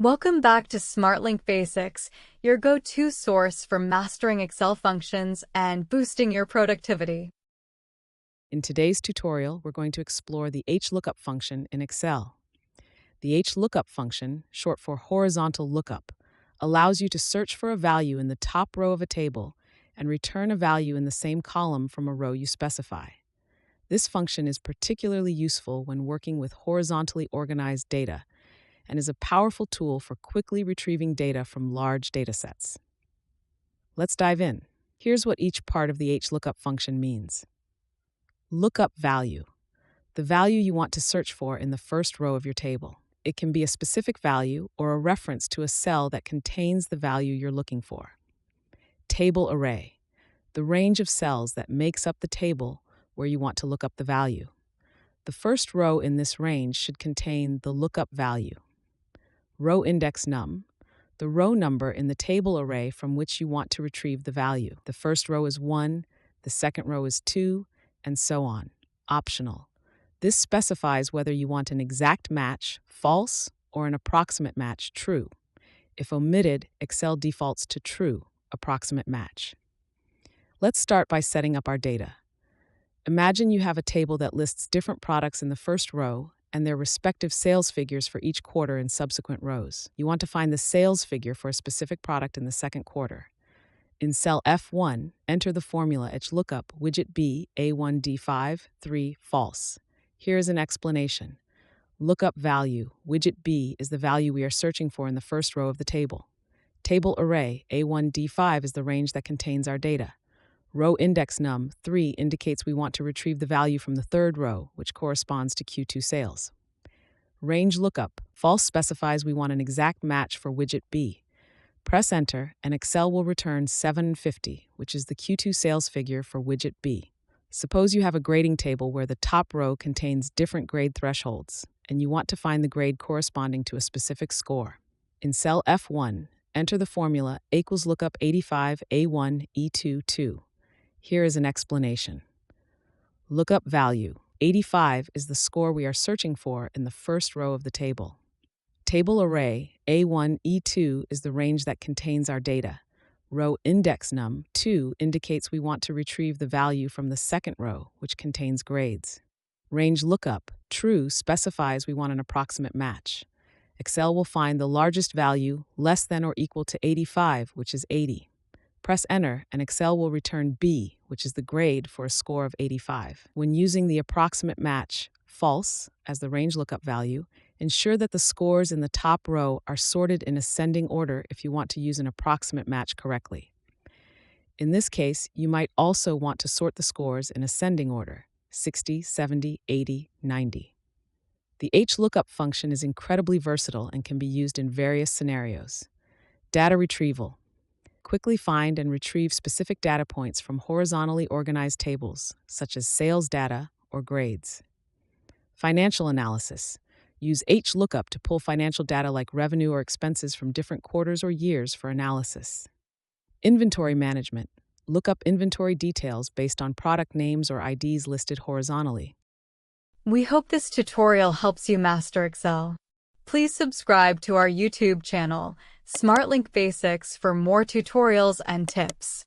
Welcome back to SmartLink Basics, your go-to source for mastering Excel functions and boosting your productivity. In today's tutorial, we're going to explore the HLOOKUP function in Excel. The HLOOKUP function, short for horizontal lookup, allows you to search for a value in the top row of a table and return a value in the same column from a row you specify. This function is particularly useful when working with horizontally organized data and is a powerful tool for quickly retrieving data from large datasets. Let's dive in. Here's what each part of the HLOOKUP function means. Lookup value, the value you want to search for in the first row of your table. It can be a specific value or a reference to a cell that contains the value you're looking for. Table array, the range of cells that makes up the table where you want to look up the value. The first row in this range should contain the lookup value. Row index num, the row number in the table array from which you want to retrieve the value. The first row is 1, the second row is 2, and so on. Optional. This specifies whether you want an exact match, false, or an approximate match, true. If omitted, Excel defaults to true, approximate match. Let's start by setting up our data. Imagine you have a table that lists different products in the first row and their respective sales figures for each quarter in subsequent rows. You want to find the sales figure for a specific product in the second quarter. In cell F1, enter the formula HLOOKUP widget B A1D5 3 false. Here is an explanation. Lookup value widget B is the value we are searching for in the first row of the table. Table array A1D5 is the range that contains our data. Row index num 3 indicates we want to retrieve the value from the third row, which corresponds to Q2 sales. Range lookup false specifies we want an exact match for widget B. Press enter and Excel will return 750, which is the Q2 sales figure for widget B. Suppose you have a grading table where the top row contains different grade thresholds, and you want to find the grade corresponding to a specific score. In cell F1, enter the formula equals lookup 85 A1 E2 2. Here is an explanation. Lookup value 85 is the score we are searching for in the first row of the table. Table array A1 E2 is the range that contains our data. Row index num 2 indicates we want to retrieve the value from the second row, which contains grades. Range lookup true specifies we want an approximate match. Excel will find the largest value less than or equal to 85, which is 80. Press enter and Excel will return B, which is the grade for a score of 85. When using the approximate match, false, as the range lookup value, ensure that the scores in the top row are sorted in ascending order if you want to use an approximate match correctly. In this case, you might also want to sort the scores in ascending order, 60, 70, 80, 90. The HLOOKUP function is incredibly versatile and can be used in various scenarios. Data retrieval. Quickly find and retrieve specific data points from horizontally organized tables, such as sales data or grades. Financial analysis. Use HLOOKUP to pull financial data like revenue or expenses from different quarters or years for analysis. Inventory management. Look up inventory details based on product names or IDs listed horizontally. We hope this tutorial helps you master Excel. Please subscribe to our YouTube channel, SmartLink Basics, for more tutorials and tips.